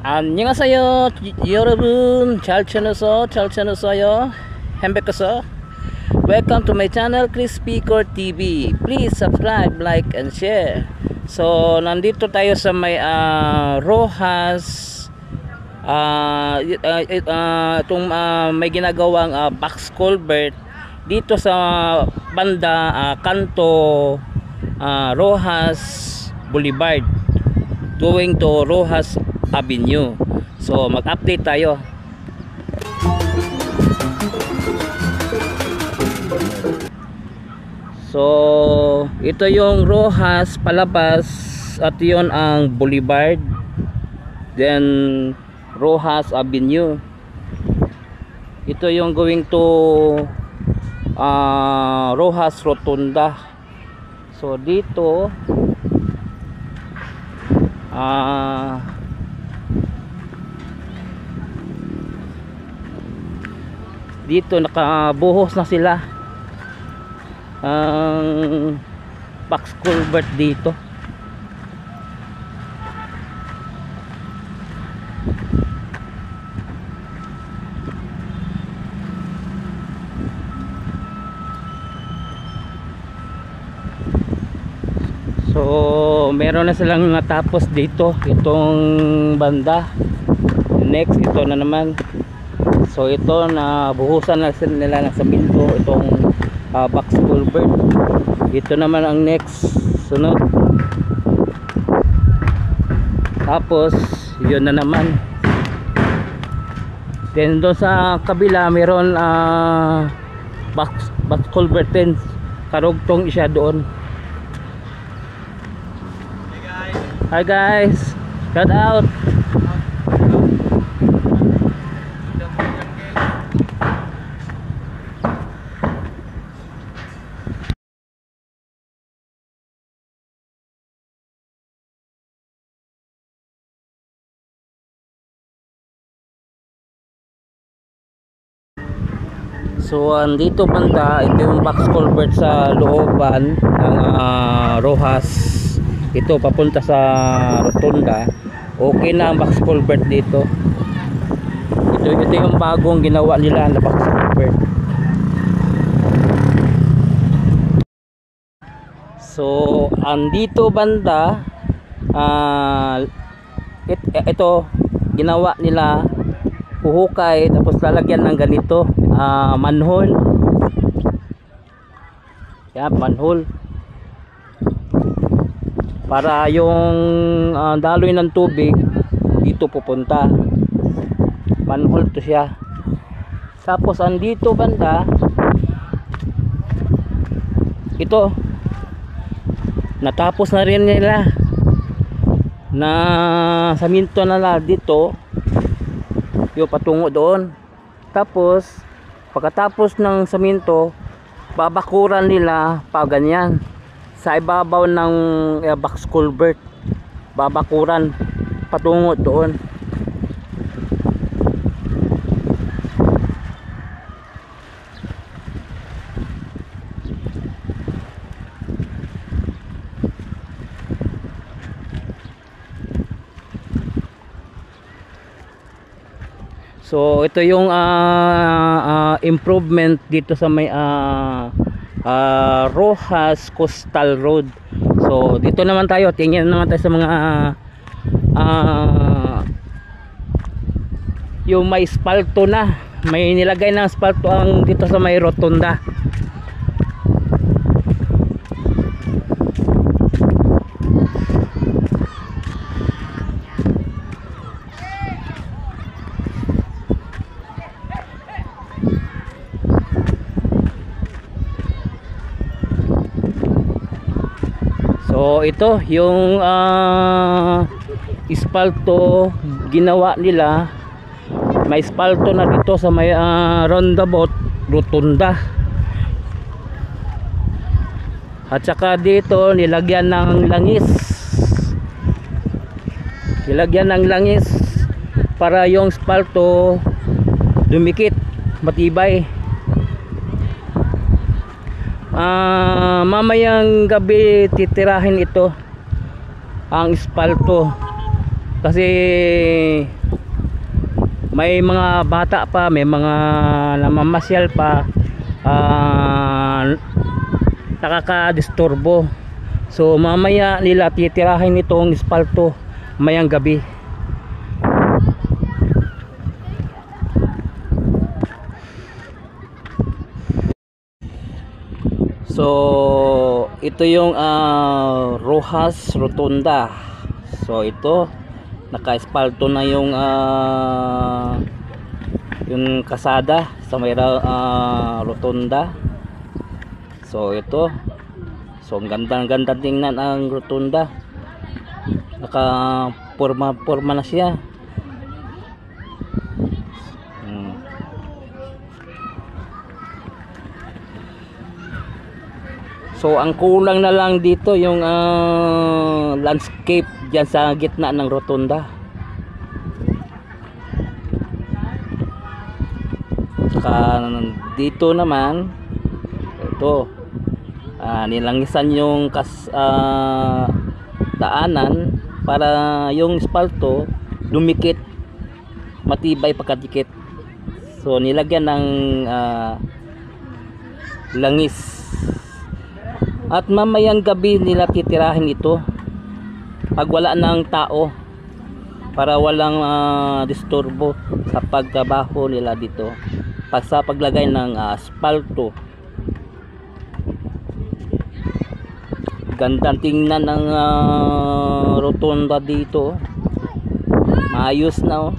안녕하세요 여러분. 잘 지내셨어요? 행복했어? Welcome to my channel Crispy Core TV. Please subscribe, like and share. So nandito tayo sa may Rojas, itong may ginagawang box culvert dito sa banda kanto Rojas Boulevard going to Rojas Avenue. So mag-update tayo. So ito yung Rojas palabas at yun ang Boulevard, then Rojas Avenue. Ito yung going to Rojas Rotunda. So dito dito nakabuhos na sila ang box culvert dito. So meron na silang natapos dito itong banda. Next ito na naman. So ito na buhusan na nila ng saminto itong box culvert. Ito naman ang next sunod. Tapos yun na naman. Then doon sa kabila meron box culvert din. Karugtong siya doon. Hi guys, shout out. So andito banda, ito yung box culvert sa looban ng Rojas. Ito papunta sa Rotunda. Okay na ang box culvert dito. Ito yung bagong ginawa nila na box culvert. So andito banda, ito ginawa nila huhukay tapos lalagyan ng ganito manhole. Yan, manhole para yung daloy ng tubig dito pupunta. Manhole to siya. Tapos andito banda, ito natapos na rin nila na saminto na lang dito yung patungo doon. Tapos pagkatapos ng saminto babakuran nila pa ganyan sa ibabaw ng box culvert, babakuran patungo doon. So ito yung improvement dito sa may Rojas Coastal Road. So dito naman tayo, tingnan naman tayo sa mga yung may spalto na, may nilagay na spalto ang dito sa may Rotunda. So ito yung ispalto ginawa nila. May ispalto na dito sa may roundabout Rotunda. At saka dito nilagyan ng langis. Nilagyan ng langis para yung ispalto dumikit, matibay. Mamayang gabi titirahin ito ang espalto kasi may mga bata pa, may mga namamasyal pa, nakaka-disturbo. So mamaya nila titirahin itong espalto mayang gabi. So ito yung Rojas Rotunda. So ito naka-espalto na yung kasada sa may rotunda. So ito, so ang ganda tingnan ang rotunda, naka forma na siya. So ang kulang na lang dito yung landscape dyan sa gitna ng rotunda. Saka dito naman ito, nilangisan yung daanan para yung espalto dumikit, matibay pagkadikit. So nilagyan ng langis. At mamayang gabi nila titirahin ito pag wala ng tao, para walang disturbo sa pagtrabaho nila dito sa paglagay ng asfalto. Gandang tingnan ng rotunda dito, maayos na.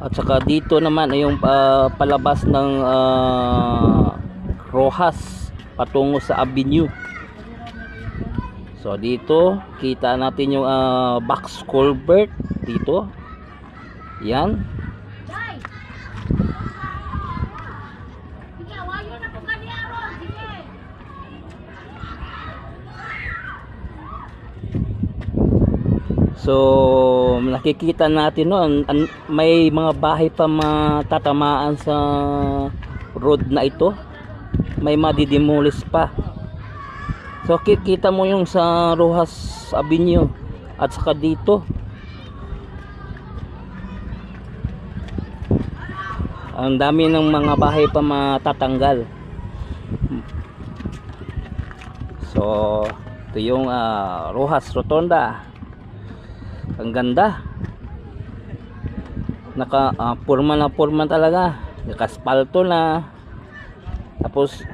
At saka dito naman ay yung palabas ng Rojas patungo sa Avenue. So dito kita natin yung box culvert dito. Yan. So nakikita natin noon may mga bahay pa matatamaan sa road na ito, may madidemolis pa. So kikita mo yung sa Rojas Avenue at saka dito ang dami ng mga bahay pa matatanggal. So ito yung Rojas Rotunda. Ang ganda, naka forma talaga, naka-asphalto na, tapos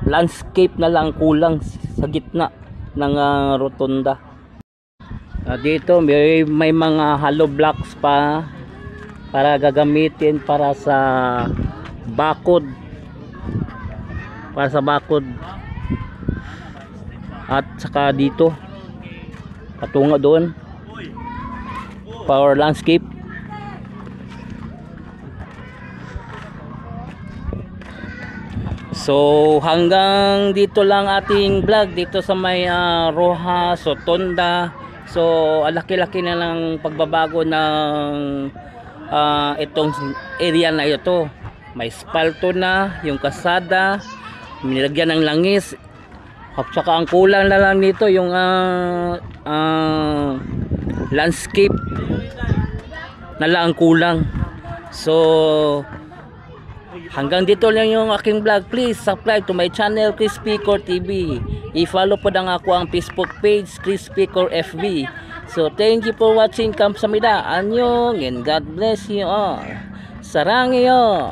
landscape na lang kulang sa gitna ng rotunda. Dito may mga hollow blocks pa para gagamitin para sa bakod, at saka dito patungo doon power landscape. So hanggang dito lang ating vlog dito sa may Rojas Rotunda. So laki-laki na lang pagbabago ng itong area na ito. May espalto na, yung kasada nilagyan ng langis, at saka ang kulang na lang nito yung landscape na lang ang kulang. So hanggang dito lang yung aking vlog. Please subscribe to my channel Chris Picor TV. I-follow po na ako ang Facebook page Chris Picor FB. So thank you for watching. Kamsahamnida. Annyeong and God bless you all. Sarangyo.